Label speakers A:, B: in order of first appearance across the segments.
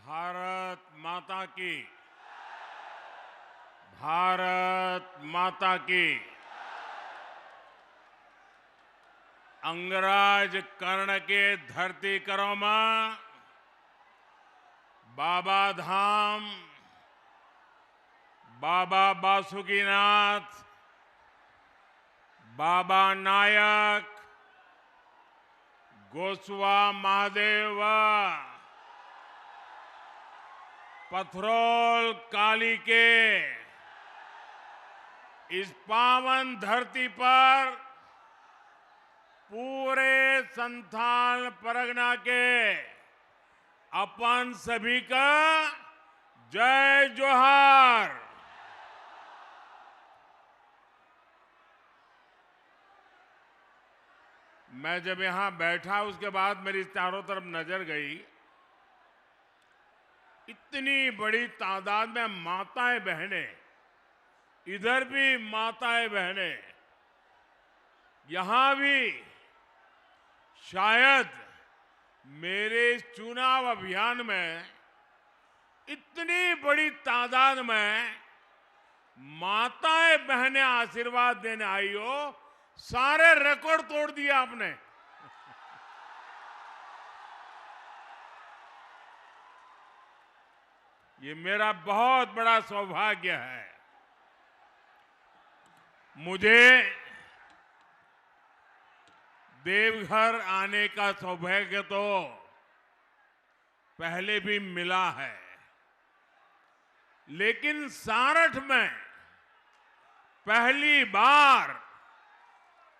A: भारत माता की। भारत माता की। अंगराज कर्ण के धरती करो में बाबा धाम, बाबा बासुकीनाथ, बाबा नायक, गोस्वा महादेव, पथरोल काली के इस पावन धरती पर पूरे संथाल परगना के अपन सभी का जय जोहार। मैं जब यहां बैठा उसके बाद मेरी चारों तरफ नजर गई, इतनी बड़ी तादाद में माताएं बहनें, इधर भी माताएं बहनें, यहां भी शायद मेरे इस चुनाव अभियान में इतनी बड़ी तादाद में माताएं बहनें आशीर्वाद देने आई हो। सारे रिकॉर्ड तोड़ दिया आपने। ये मेरा बहुत बड़ा सौभाग्य है। मुझे देवघर आने का सौभाग्य तो पहले भी मिला है, लेकिन सारठ में पहली बार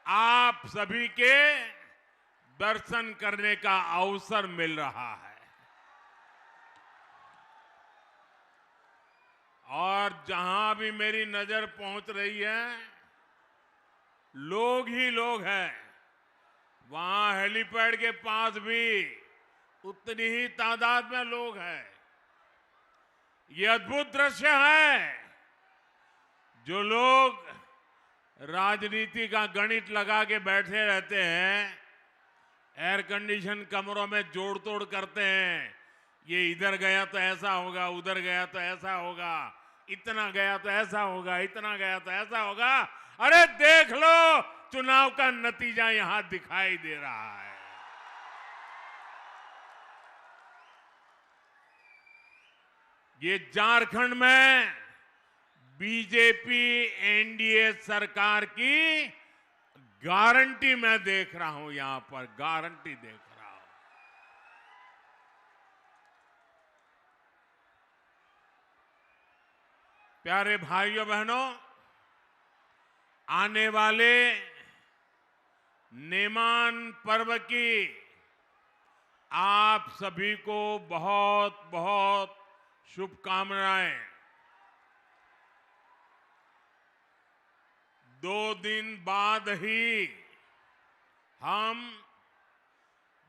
A: आप सभी के दर्शन करने का अवसर मिल रहा है। और जहां भी मेरी नजर पहुंच रही है, लोग ही लोग हैं। वहां हेलीपैड के पास भी उतनी ही तादाद में लोग हैं। ये अद्भुत दृश्य है। जो लोग राजनीति का गणित लगा के बैठे रहते हैं, एयर कंडीशन कमरों में जोड़ तोड़ करते हैं, ये इधर गया तो ऐसा होगा, उधर गया तो ऐसा होगा, इतना गया तो ऐसा होगा, इतना गया तो ऐसा होगा। अरे देख लो, चुनाव का नतीजा यहां दिखाई दे रहा है। ये झारखंड में बीजेपी एनडीए सरकार की गारंटी मैं देख रहा हूं। यहां पर गारंटी देख रहा हूं। प्यारे भाइयों बहनों, आने वाले नेमान पर्व की आप सभी को बहुत बहुत शुभकामनाएं। 2 दिन बाद ही हम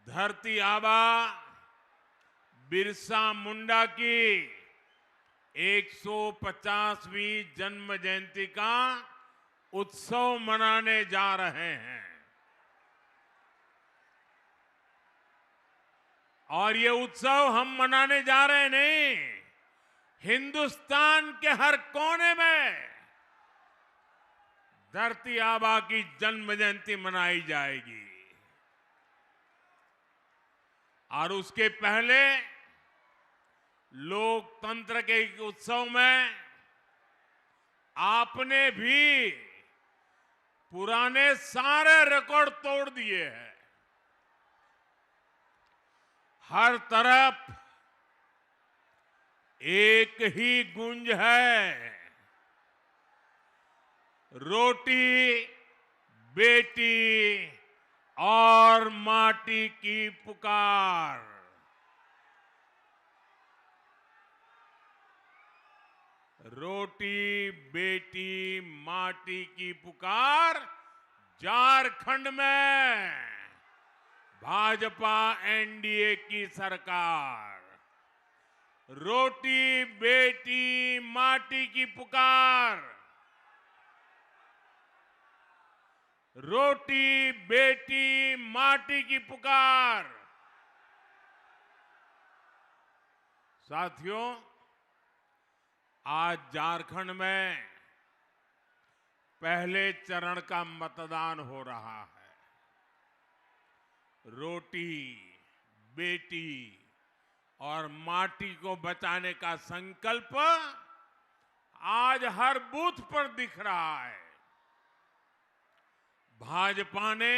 A: धरती आबा बिरसा मुंडा की 150वीं जन्म जयंती का उत्सव मनाने जा रहे हैं। और ये उत्सव हम मनाने जा रहे हैं नहीं, हिंदुस्तान के हर कोने में धरती आबा की जन्म जयंती मनाई जाएगी। और उसके पहले लोकतंत्र के उत्सव में आपने भी पुराने सारे रिकॉर्ड तोड़ दिए हैं। हर तरफ एक ही गूंज है, रोटी बेटी और माटी की पुकार। रोटी बेटी माटी की पुकार। झारखंड में भाजपा एनडीए की सरकार। रोटी बेटी माटी की पुकार। रोटी बेटी माटी की पुकार। साथियों, आज झारखंड में पहले चरण का मतदान हो रहा है। रोटी, बेटी और माटी को बचाने का संकल्प आज हर बूथ पर दिख रहा है। भाजपा ने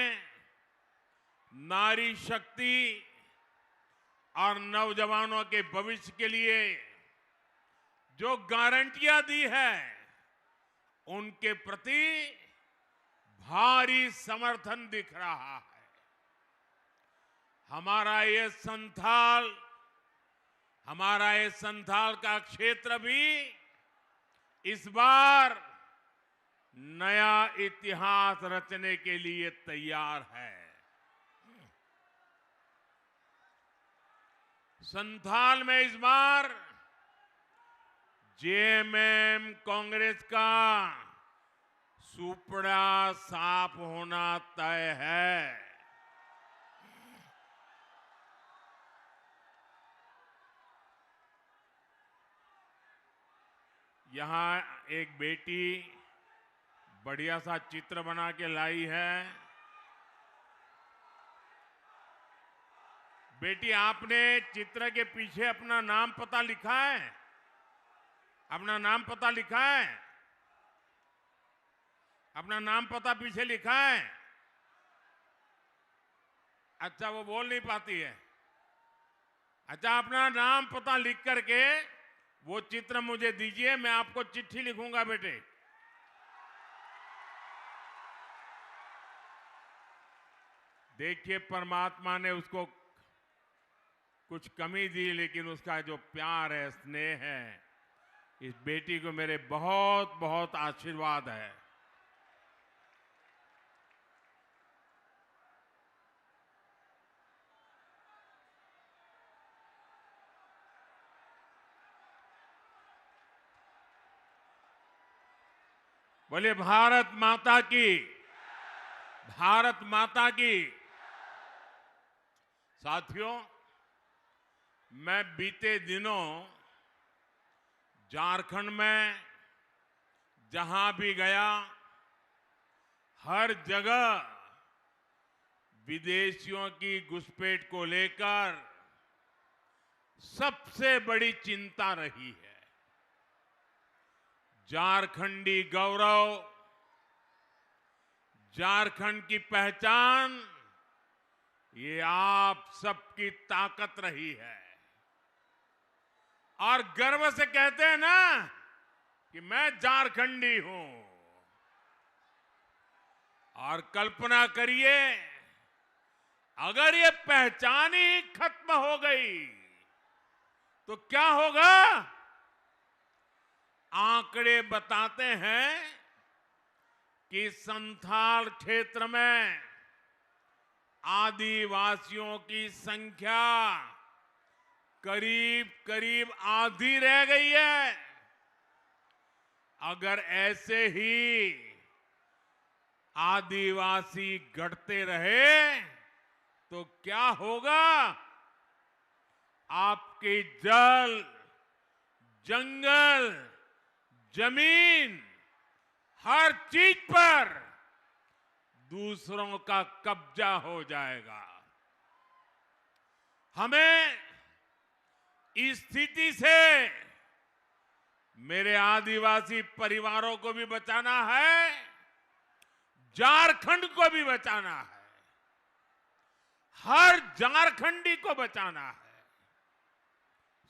A: नारी शक्ति और नौजवानों के भविष्य के लिए जो गारंटियां दी है, उनके प्रति भारी समर्थन दिख रहा है। हमारा ये संथाल का क्षेत्र भी इस बार नया इतिहास रचने के लिए तैयार है। संथाल में इस बार जेएमएम कांग्रेस का सुपड़ा साफ होना तय है। यहां एक बेटी बढ़िया सा चित्र बना के लाई है। बेटी, आपने चित्र के पीछे अपना नाम पता लिखा है? अपना नाम पता लिखा है? अपना नाम पता पीछे लिखा है? अच्छा, वो बोल नहीं पाती है। अच्छा, अपना नाम पता लिख करके वो चित्र मुझे दीजिए, मैं आपको चिट्ठी लिखूंगा बेटे। देखिए, परमात्मा ने उसको कुछ कमी दी, लेकिन उसका जो प्यार है, स्नेह है, इस बेटी को मेरे बहुत बहुत आशीर्वाद है। बोले भारत माता की, भारत माता की। साथियों, मैं बीते दिनों झारखंड में जहां भी गया, हर जगह विदेशियों की घुसपैठ को लेकर सबसे बड़ी चिंता रही है। झारखंडी गौरव, झारखंड की पहचान, ये आप सबकी ताकत रही है। और गर्व से कहते हैं ना कि मैं झारखंडी हूं। और कल्पना करिए, अगर ये पहचान ही खत्म हो गई तो क्या होगा? आंकड़े बताते हैं कि संथाल क्षेत्र में आदिवासियों की संख्या करीब करीब आधी रह गई है। अगर ऐसे ही आदिवासी घटते रहे तो क्या होगा? आपके जल, जंगल, जमीन, हर चीज पर दूसरों का कब्जा हो जाएगा। हमें इस स्थिति से मेरे आदिवासी परिवारों को भी बचाना है, झारखंड को भी बचाना है, हर झारखंडी को बचाना है।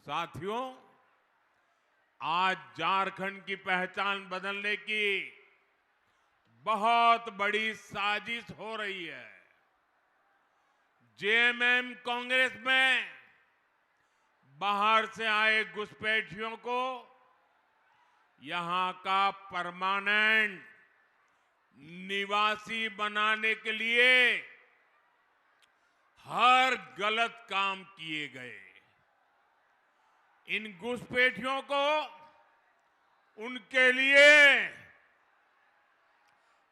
A: साथियों, आज झारखंड की पहचान बदलने की बहुत बड़ी साजिश हो रही है। जेएमएम कांग्रेस में बाहर से आए घुसपैठियों को यहां का परमानेंट निवासी बनाने के लिए हर गलत काम किए गए। इन घुसपैठियों को उनके लिए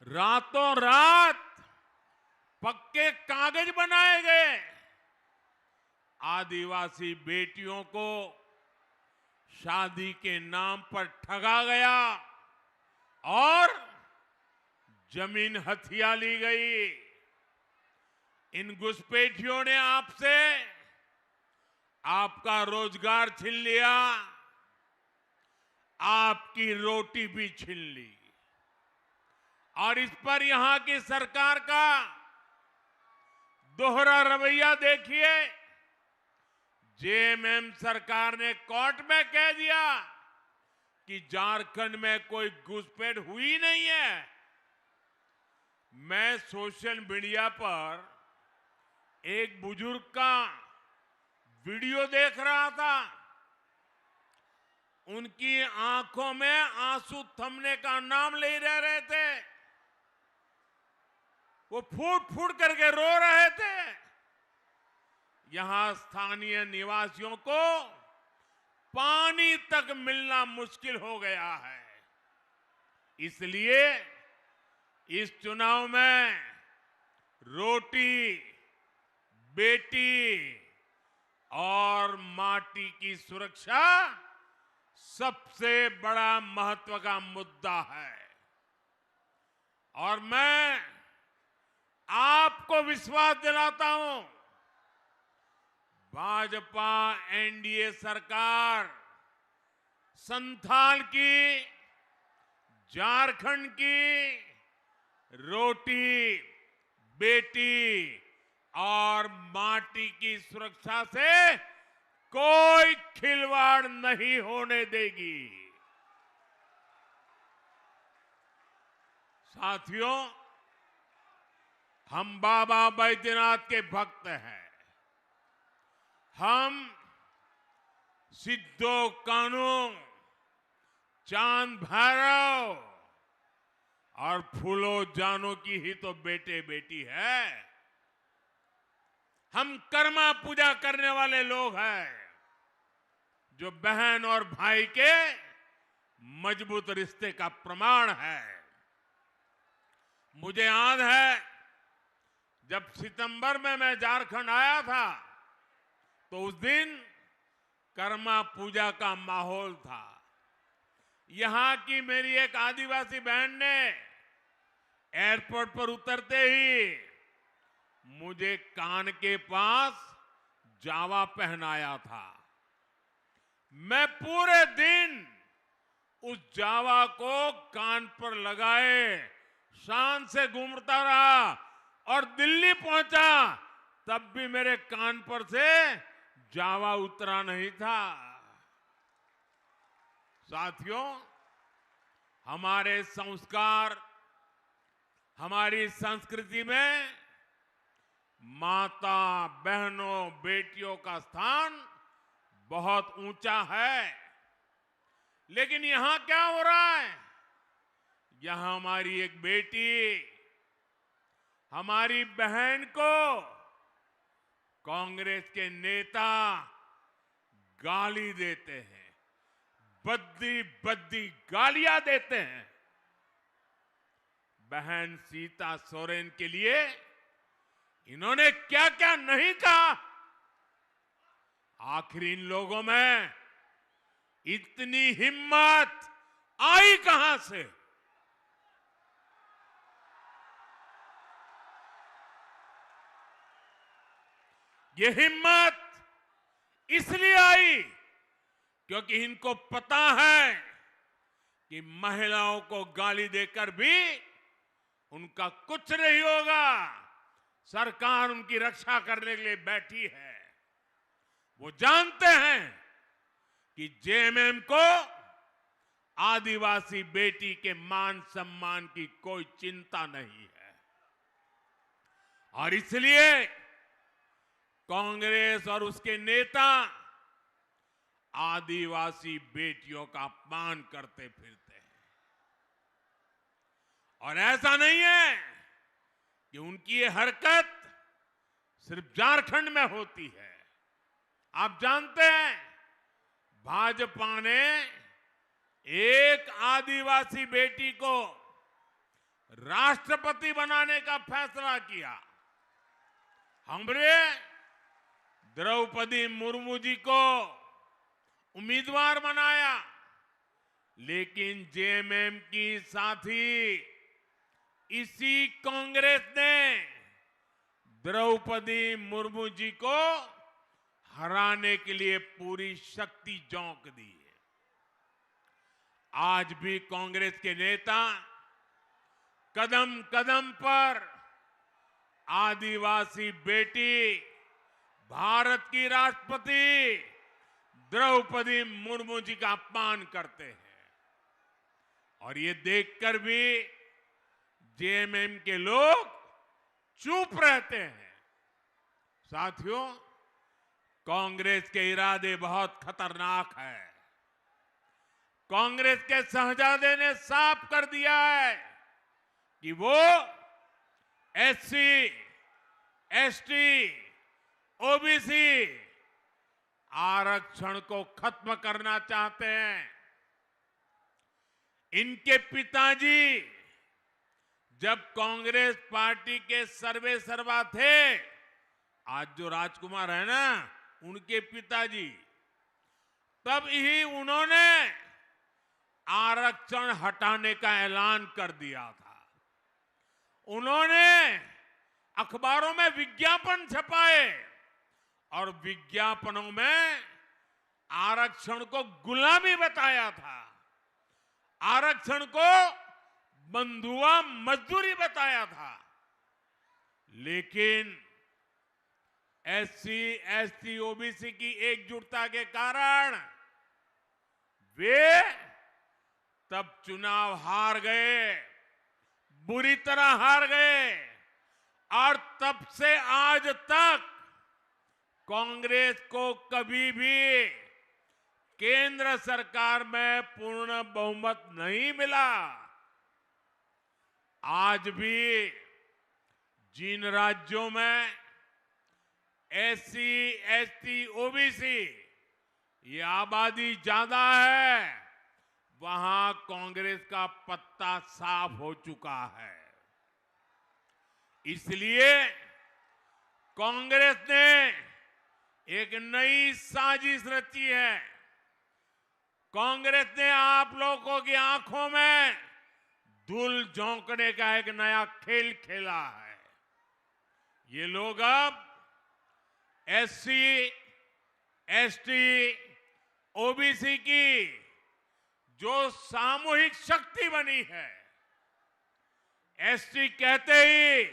A: रातों रात पक्के कागज बनाए गए। आदिवासी बेटियों को शादी के नाम पर ठगा गया और जमीन हथिया ली गई। इन घुसपैठियों ने आपसे आपका रोजगार छीन लिया, आपकी रोटी भी छीन ली। और इस पर यहां की सरकार का दोहरा रवैया देखिए। जेएमएम सरकार ने कोर्ट में कह दिया कि झारखंड में कोई घुसपैठ हुई नहीं है। मैं सोशल मीडिया पर एक बुजुर्ग का वीडियो देख रहा था। उनकी आंखों में आंसू थमने का नाम ले रहे थे। वो फूट फूट करके रो रहे थे। यहां स्थानीय निवासियों को पानी तक मिलना मुश्किल हो गया है। इसलिए इस चुनाव में रोटी, बेटी और माटी की सुरक्षा सबसे बड़ा महत्व का मुद्दा है। और मैं आपको विश्वास दिलाता हूं, भाजपा एनडीए सरकार संथाल की, झारखंड की रोटी, बेटी और माटी की सुरक्षा से कोई खिलवाड़ नहीं होने देगी। साथियों, हम बाबा बैद्यनाथ के भक्त हैं। हम सिद्धो कान्हू, चांद भैरव और फूलो जानू की ही तो बेटे बेटी है। हम कर्मा पूजा करने वाले लोग हैं, जो बहन और भाई के मजबूत रिश्ते का प्रमाण है। मुझे याद है, जब सितंबर में मैं झारखंड आया था तो उस दिन कर्मा पूजा का माहौल था। यहां की मेरी एक आदिवासी बहन ने एयरपोर्ट पर उतरते ही मुझे कान के पास जावा पहनाया था। मैं पूरे दिन उस जावा को कान पर लगाए शान से घूमता रहा और दिल्ली पहुंचा, तब भी मेरे कान पर से जावा उतरा नहीं था। साथियों, हमारे संस्कार, हमारी संस्कृति में माता, बहनों, बेटियों का स्थान बहुत ऊंचा है। लेकिन यहां क्या हो रहा है? यहां हमारी एक बेटी, हमारी बहन को कांग्रेस के नेता गाली देते हैं, बद्दी बद्दी गालियां देते हैं। बहन सीता सोरेन के लिए इन्होंने क्या क्या नहीं कहा। आखिर इन लोगों में इतनी हिम्मत आई कहां से? ये हिम्मत इसलिए आई क्योंकि इनको पता है कि महिलाओं को गाली देकर भी उनका कुछ नहीं होगा। सरकार उनकी रक्षा करने के लिए बैठी है। वो जानते हैं कि जेएमएम को आदिवासी बेटी के मान सम्मान की कोई चिंता नहीं है। और इसलिए कांग्रेस और उसके नेता आदिवासी बेटियों का अपमान करते फिरते हैं। और ऐसा नहीं है कि उनकी ये हरकत सिर्फ झारखंड में होती है। आप जानते हैं, भाजपा ने एक आदिवासी बेटी को राष्ट्रपति बनाने का फैसला किया। हमने द्रौपदी मुर्मू जी को उम्मीदवार बनाया, लेकिन जेएमएम की साथी इसी कांग्रेस ने द्रौपदी मुर्मू जी को हराने के लिए पूरी शक्ति झोंक दी है। आज भी कांग्रेस के नेता कदम कदम पर आदिवासी बेटी भारत की राष्ट्रपति द्रौपदी मुर्मू जी का अपमान करते हैं, और ये देखकर भी जेएमएम के लोग चुप रहते हैं। साथियों, कांग्रेस के इरादे बहुत खतरनाक है। कांग्रेस के शहजादे ने साफ कर दिया है कि वो एससी, एसटी, ओबीसी आरक्षण को खत्म करना चाहते हैं। इनके पिताजी जब कांग्रेस पार्टी के सर्वे सर्वा थे, आज जो राजकुमार है ना, उनके पिताजी, तब ही उन्होंने आरक्षण हटाने का ऐलान कर दिया था। उन्होंने अखबारों में विज्ञापन छपाए और विज्ञापनों में आरक्षण को गुलामी बताया था, आरक्षण को बंधुआ मजदूरी बताया था। लेकिन एससी, एसटी, ओबीसी की एकजुटता के कारण वे तब चुनाव हार गए, बुरी तरह हार गए, और तब से आज तक कांग्रेस को कभी भी केंद्र सरकार में पूर्ण बहुमत नहीं मिला। आज भी जिन राज्यों में एससी, एसटी, ओबीसी ये आबादी ज्यादा है, वहां कांग्रेस का पत्ता साफ हो चुका है। इसलिए कांग्रेस ने एक नई साजिश रची है। कांग्रेस ने आप लोगों की आंखों में धूल झोंकने का एक नया खेल खेला है। ये लोग अब एससी, एसटी, ओबीसी की जो सामूहिक शक्ति बनी है, एसटी कहते ही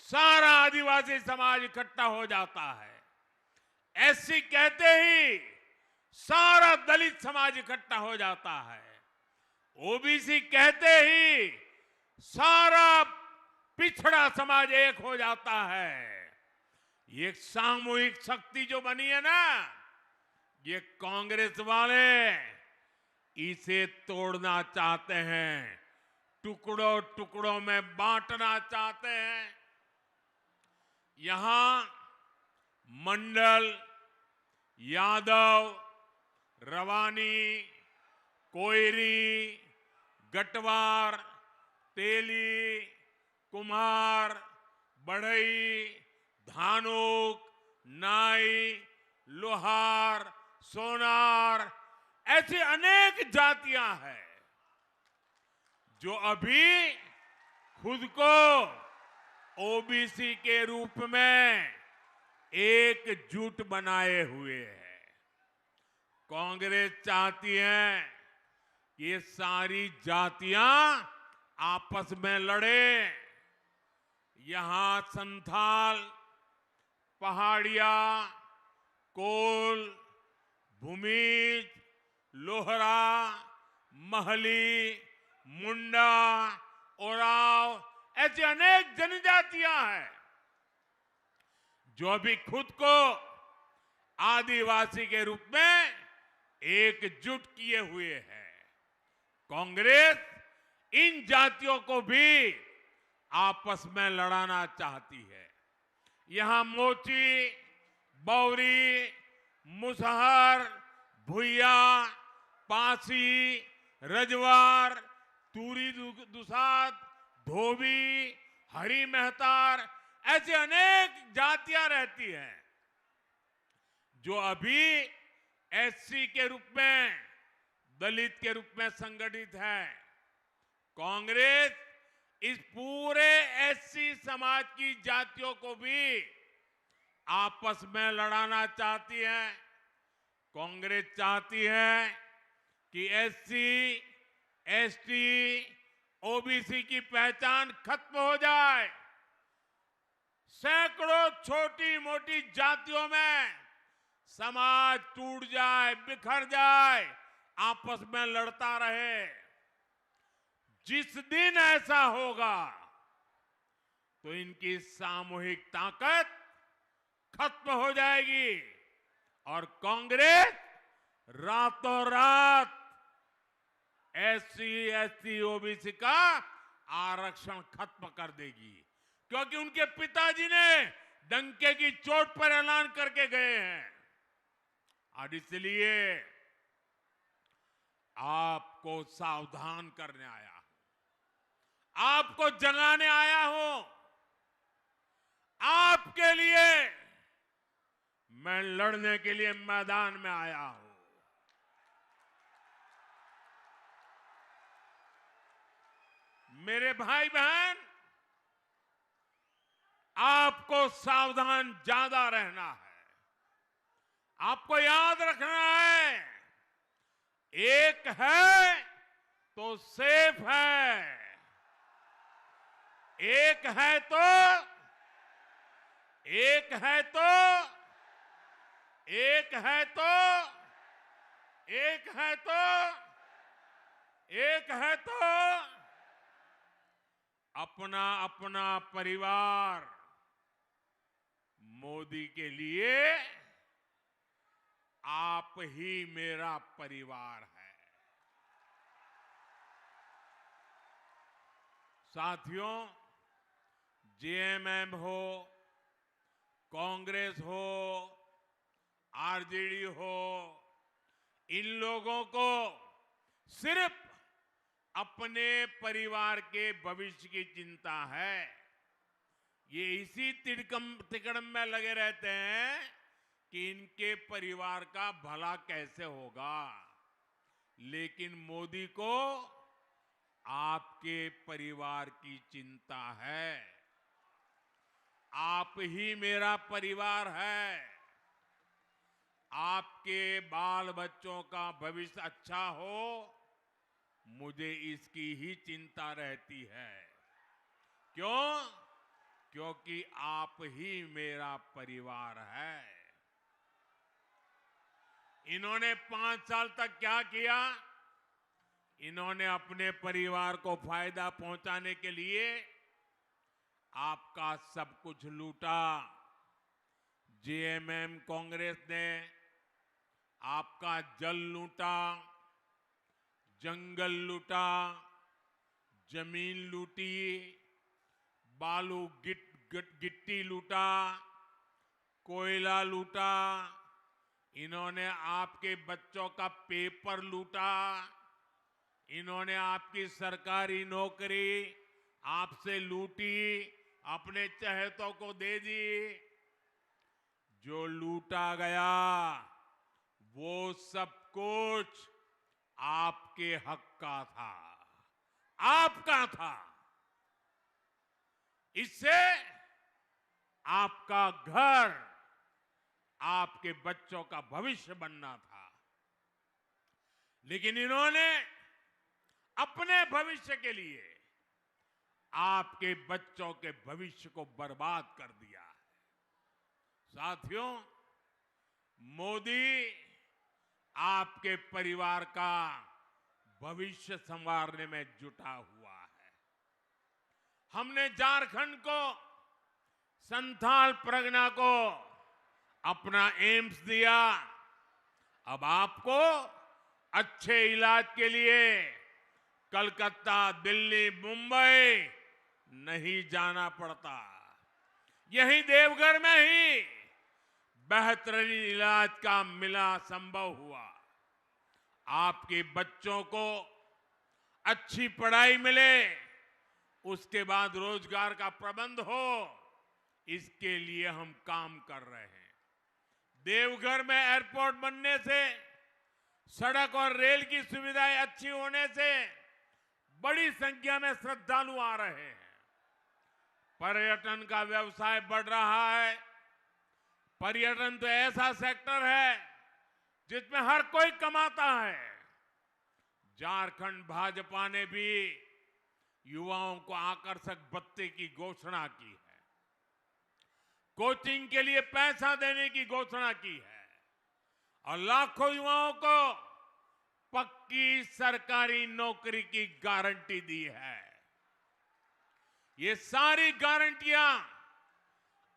A: सारा आदिवासी समाज इकट्ठा हो जाता है, एससी कहते ही सारा दलित समाज इकट्ठा हो जाता है, ओबीसी कहते ही सारा पिछड़ा समाज एक हो जाता है। ये सामूहिक शक्ति जो बनी है ना, ये कांग्रेस वाले इसे तोड़ना चाहते हैं, टुकड़ों टुकड़ों में बांटना चाहते हैं। यहां मंडल, यादव, रवानी, कोयरी, गटवार, तेली, कुम्हार, बढ़ई, धानुक, नाई, लोहार, सोनार, ऐसी अनेक जातियां हैं जो अभी खुद को ओबीसी के रूप में एकजुट बनाए हुए हैं। कांग्रेस चाहती है कि ये सारी जातियां आपस में लड़े। यहां संथाल, पहाड़िया, कोल, भूमिज, लोहरा, महली, मुंडा, ओराव, ऐसी अनेक जनजातियां हैं जो अभी खुद को आदिवासी के रूप में एकजुट किए हुए हैं। कांग्रेस इन जातियों को भी आपस में लड़ाना चाहती है। यहां मोची, बौरी, मुसहर, भुइया, पासी, रजवार, तूरी दुसाद, धोबी, हरी मेहतार, ऐसी अनेक जातियां रहती हैं जो अभी एससी के रूप में, दलित के रूप में संगठित है। कांग्रेस इस पूरे एससी समाज की जातियों को भी आपस में लड़ाना चाहती है। कांग्रेस चाहती है कि एससी, एसटी, ओबीसी की पहचान खत्म हो जाए। सैकड़ों छोटी मोटी जातियों में समाज टूट जाए, बिखर जाए, आपस में लड़ता रहे। जिस दिन ऐसा होगा तो इनकी सामूहिक ताकत खत्म हो जाएगी और कांग्रेस रातों रात एससी, एसटी, ओबीसी का आरक्षण खत्म कर देगी, क्योंकि उनके पिताजी ने डंके की चोट पर ऐलान करके गए हैं। और इसलिए आपको सावधान करने आया हूं, आपको जगाने आया हूं। आपके लिए मैं लड़ने के लिए मैदान में आया हूं। मेरे भाई बहन, आपको सावधान ज्यादा रहना है। आपको याद रखना है, एक है तो सेफ है, एक है तो एक है तो एक है तो एक है तो एक है तो अपना अपना परिवार। मोदी के लिए आप ही मेरा परिवार है। साथियों, जेएमएम हो, कांग्रेस हो, आरजेडी हो, इन लोगों को सिर्फ अपने परिवार के भविष्य की चिंता है। ये इसी तिकड़म में लगे रहते हैं कि इनके परिवार का भला कैसे होगा। लेकिन मोदी को आपके परिवार की चिंता है। आप ही मेरा परिवार है। आपके बाल बच्चों का भविष्य अच्छा हो, मुझे इसकी ही चिंता रहती है। क्यों? क्योंकि आप ही मेरा परिवार है। इन्होंने 5 साल तक क्या किया? इन्होंने अपने परिवार को फायदा पहुंचाने के लिए आपका सब कुछ लूटा। जेएमएम कांग्रेस ने आपका जल लूटा, जंगल लूटा, जमीन लूटी, बालू गिट्टी लूटा, कोयला लूटा। इन्होंने आपके बच्चों का पेपर लूटा। इन्होंने आपकी सरकारी नौकरी आपसे लूटी, अपने चहेतों को दे दी। जो लूटा गया वो सब कुछ आपके हक का था, आपका था। इससे आपका घर, आपके बच्चों का भविष्य बनना था। लेकिन इन्होंने अपने भविष्य के लिए आपके बच्चों के भविष्य को बर्बाद कर दिया है। साथियों, मोदी आपके परिवार का भविष्य संवारने में जुटा हुआ है। हमने झारखंड को, संथाल परगना को अपना एम्स दिया। अब आपको अच्छे इलाज के लिए कलकत्ता, दिल्ली, मुंबई नहीं जाना पड़ता। यही देवघर में ही बेहतरीन इलाज का मिला संभव हुआ। आपके बच्चों को अच्छी पढ़ाई मिले, उसके बाद रोजगार का प्रबंध हो, इसके लिए हम काम कर रहे हैं। देवघर में एयरपोर्ट बनने से, सड़क और रेल की सुविधाएं अच्छी होने से बड़ी संख्या में श्रद्धालु आ रहे हैं। पर्यटन का व्यवसाय बढ़ रहा है। पर्यटन तो ऐसा सेक्टर है जिसमें हर कोई कमाता है। झारखंड भाजपा ने भी युवाओं को आकर्षक भत्ते की घोषणा की है, कोचिंग के लिए पैसा देने की घोषणा की है और लाखों युवाओं को पक्की सरकारी नौकरी की गारंटी दी है। ये सारी गारंटियां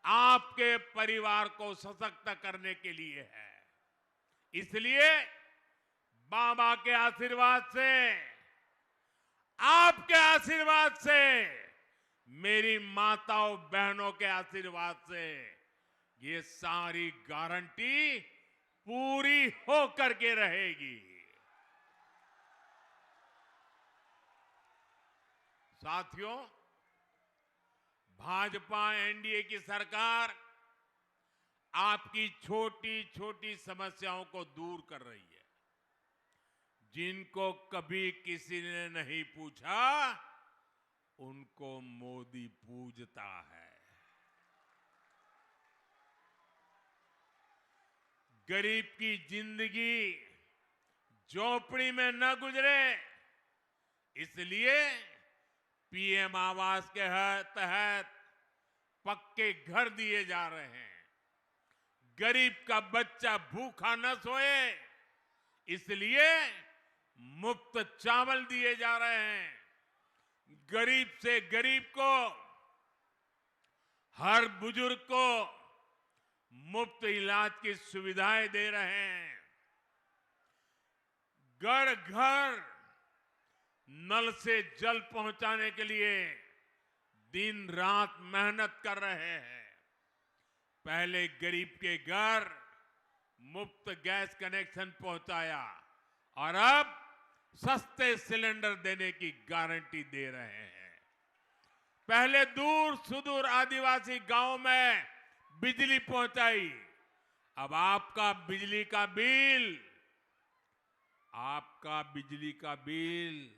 A: आपके परिवार को सशक्त करने के लिए है। इसलिए बाबा के आशीर्वाद से, आपके आशीर्वाद से, मेरी माताओं बहनों के आशीर्वाद से ये सारी गारंटी पूरी होकर के रहेगी। साथियों, भाजपा एनडीए की सरकार आपकी छोटी छोटी समस्याओं को दूर कर रही है। जिनको कभी किसी ने नहीं पूछा, उनको मोदी पूजता है। गरीब की जिंदगी झोपड़ी में न गुजरे, इसलिए पीएम आवास के तहत पक्के घर दिए जा रहे हैं। गरीब का बच्चा भूखा न सोए, इसलिए मुफ्त चावल दिए जा रहे हैं। गरीब से गरीब को, हर बुजुर्ग को मुफ्त इलाज की सुविधाएं दे रहे हैं। घर घर नल से जल पहुंचाने के लिए दिन रात मेहनत कर रहे हैं। पहले गरीब के घर मुफ्त गैस कनेक्शन पहुंचाया और अब सस्ते सिलेंडर देने की गारंटी दे रहे हैं। पहले दूर सुदूर आदिवासी गांव में बिजली पहुंचाई, अब आपका बिजली का बिल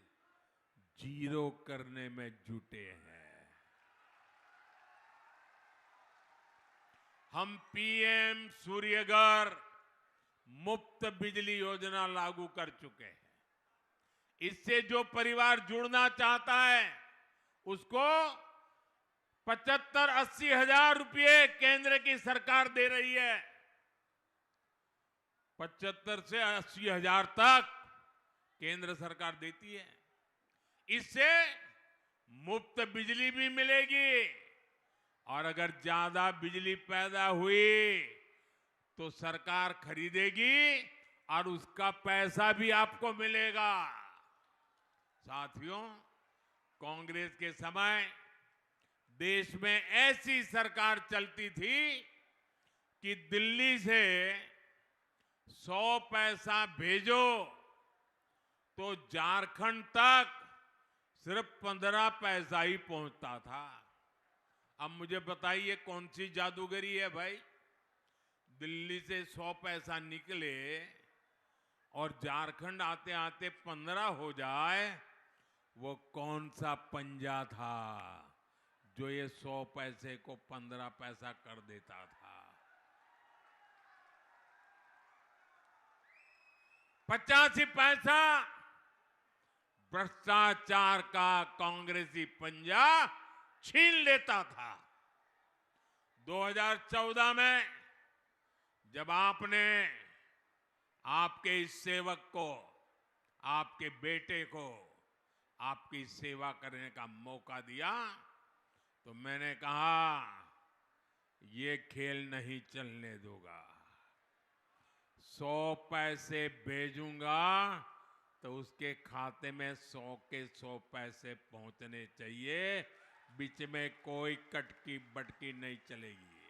A: जीरो करने में जुटे हैं। हम पीएम सूर्यघर मुफ्त बिजली योजना लागू कर चुके हैं। इससे जो परिवार जुड़ना चाहता है उसको 75-80 हजार रुपये केंद्र की सरकार दे रही है। 75 से 80 हजार तक केंद्र सरकार देती है। इससे मुफ्त बिजली भी मिलेगी और अगर ज्यादा बिजली पैदा हुई तो सरकार खरीदेगी और उसका पैसा भी आपको मिलेगा। साथियों, कांग्रेस के समय देश में ऐसी सरकार चलती थी कि दिल्ली से 100 पैसा भेजो तो झारखंड तक सिर्फ 15 पैसा ही पहुंचता था। अब मुझे बताइए कौन सी जादूगरी है भाई? दिल्ली से 100 पैसा निकले और झारखंड आते आते 15 हो जाए, वो कौन सा पंजा था जो ये 100 पैसे को 15 पैसा कर देता था? 85 पैसा भ्रष्टाचार का कांग्रेसी पंजा छीन लेता था। 2014 में जब आपने आपके इस सेवक को, आपके बेटे को आपकी सेवा करने का मौका दिया तो मैंने कहा ये खेल नहीं चलने दूंगा। 100 पैसे भेजूंगा तो उसके खाते में 100 के 100 पैसे पहुंचने चाहिए। बीच में कोई कटकी बटकी नहीं चलेगी।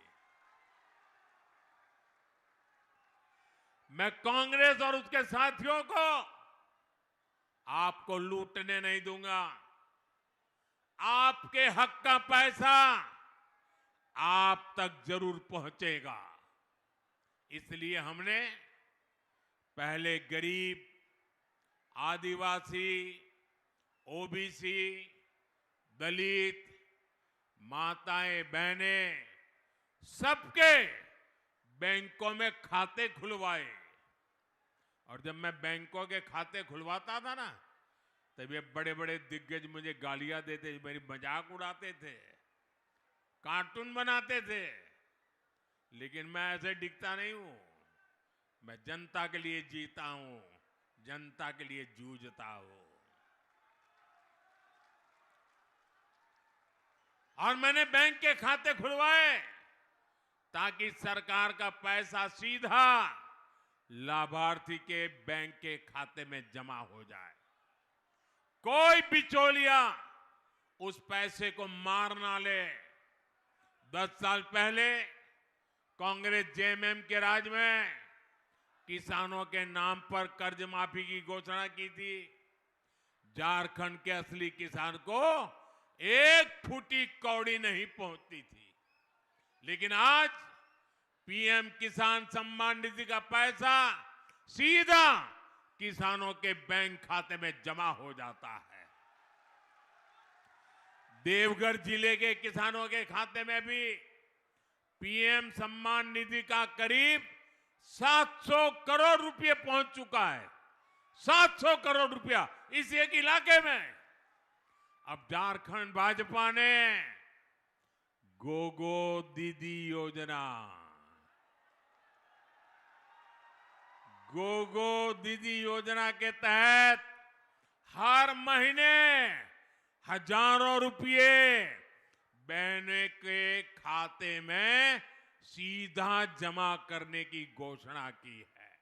A: मैं कांग्रेस और उसके साथियों को आपको लूटने नहीं दूंगा। आपके हक का पैसा आप तक जरूर पहुंचेगा। इसलिए हमने पहले गरीब, आदिवासी, ओबीसी, दलित, माताएं, बहनें, सबके बैंकों में खाते खुलवाए। और जब मैं बैंकों के खाते खुलवाता था ना, तब ये बड़े बड़े दिग्गज मुझे गालियां देते, मेरी मजाक उड़ाते थे, कार्टून बनाते थे। लेकिन मैं ऐसे दिखता नहीं हूं। मैं जनता के लिए जीता हूं, जनता के लिए जूझता हूं। और मैंने बैंक के खाते खुलवाए ताकि सरकार का पैसा सीधा लाभार्थी के बैंक के खाते में जमा हो जाए। कोई बिचौलिया उस पैसे को मार ना ले। 10 साल पहले कांग्रेस जेएमएम के राज में किसानों के नाम पर कर्ज माफी की घोषणा की थी। झारखंड के असली किसान को एक फूटी कौड़ी नहीं पहुंचती थी। लेकिन आज पीएम किसान सम्मान निधि का पैसा सीधा किसानों के बैंक खाते में जमा हो जाता है। देवघर जिले के किसानों के खाते में भी पीएम सम्मान निधि का करीब 700 करोड़ रुपए पहुंच चुका है। 700 करोड़ रुपया इस एक इलाके में। अब झारखंड भाजपा ने गोगो दीदी योजना, गोगो दीदी योजना के तहत हर महीने हजारों रुपये बहनों के खाते में सीधा जमा करने की घोषणा की है।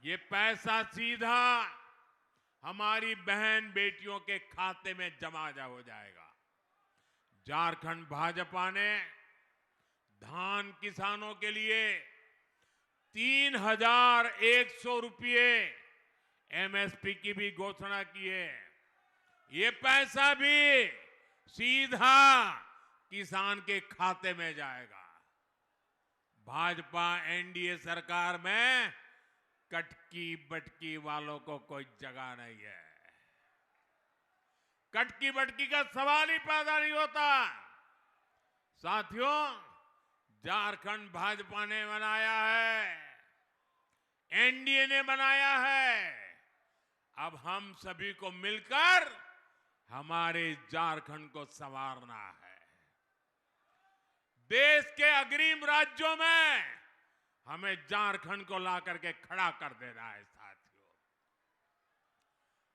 A: ये पैसा सीधा हमारी बहन बेटियों के खाते में जमा हो जाएगा। झारखंड भाजपा ने धान किसानों के लिए 3,100 रुपये एमएसपी की भी घोषणा की है। ये पैसा भी सीधा किसान के खाते में जाएगा। भाजपा एनडीए सरकार में कटकी बटकी वालों को कोई जगह नहीं है। कटकी बटकी का सवाल ही पैदा नहीं होता। साथियों, झारखंड भाजपा ने बनाया है, एनडीए ने बनाया है। अब हम सभी को मिलकर हमारे झारखंड को संवारना है। देश के अग्रिम राज्यों में हमें झारखंड को ला करके खड़ा कर देना है। साथियों,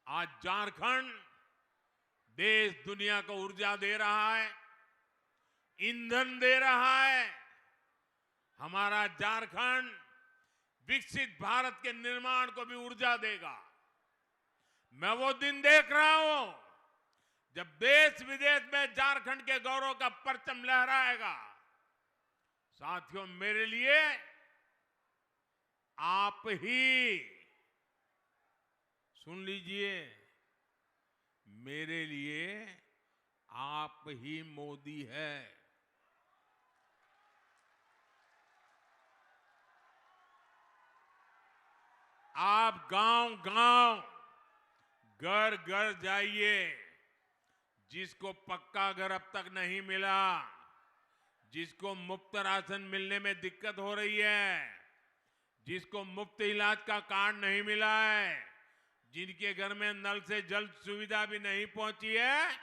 A: आज झारखंड देश दुनिया को ऊर्जा दे रहा है, ईंधन दे रहा है। हमारा झारखंड विकसित भारत के निर्माण को भी ऊर्जा देगा। मैं वो दिन देख रहा हूं जब देश विदेश में झारखंड के गौरव का परचम लहराएगा। साथियों, मेरे लिए आप ही, सुन लीजिए, मेरे लिए आप ही मोदी है। आप गांव-गांव, घर-घर जाइए। जिसको पक्का घर अब तक नहीं मिला, जिसको मुफ्त राशन मिलने में दिक्कत हो रही है, जिसको मुफ्त इलाज का कार्ड नहीं मिला है, जिनके घर में नल से जल सुविधा भी नहीं पहुंची है,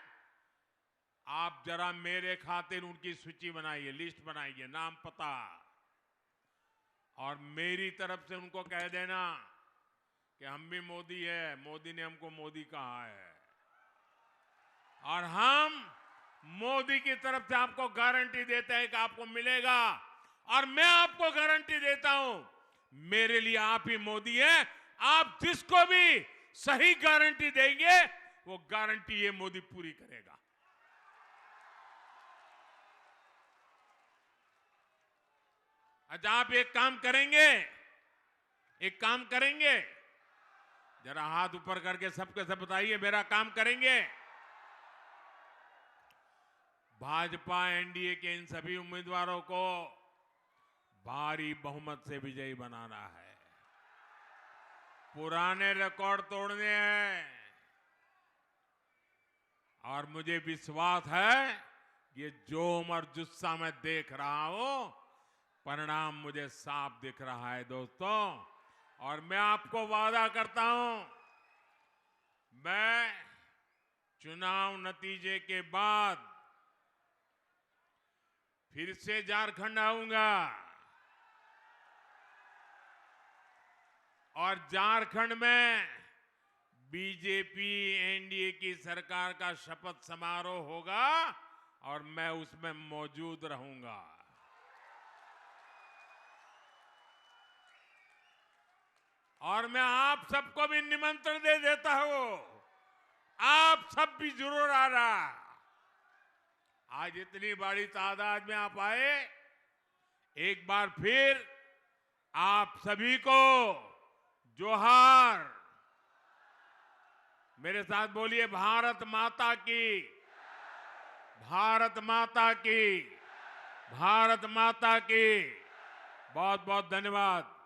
A: आप जरा मेरे खातिर उनकी सूची बनाइए, लिस्ट बनाइए, नाम पता, और मेरी तरफ से उनको कह देना कि हम भी मोदी है, मोदी ने हमको मोदी कहा है, और हम मोदी की तरफ से आपको गारंटी देते हैं कि आपको मिलेगा। और मैं आपको गारंटी देता हूं, मेरे लिए आप ही मोदी हैं। आप जिसको भी सही गारंटी देंगे, वो गारंटी ये मोदी पूरी करेगा। अच्छा, आप एक काम करेंगे, एक काम करेंगे, जरा हाथ ऊपर करके सबके सब बताइए, मेरा काम करेंगे। भाजपा एनडीए के इन सभी उम्मीदवारों को भारी बहुमत से विजयी बनाना है। पुराने रिकॉर्ड तोड़ने हैं और मुझे विश्वास है ये जोम और जुस्सा मैं देख रहा हूं, परिणाम मुझे साफ दिख रहा है दोस्तों। और मैं आपको वादा करता हूं, मैं चुनाव नतीजे के बाद फिर से झारखंड आऊंगा और झारखंड में बीजेपी एनडीए की सरकार का शपथ समारोह होगा और मैं उसमें मौजूद रहूंगा। और मैं आप सबको भी निमंत्रण दे देता हूं, आप सब भी जरूर आना। आज इतनी बड़ी तादाद में आप आए, एक बार फिर आप सभी को जोहार। मेरे साथ बोलिए, भारत माता की, भारत माता की, भारत माता की। बहुत बहुत धन्यवाद।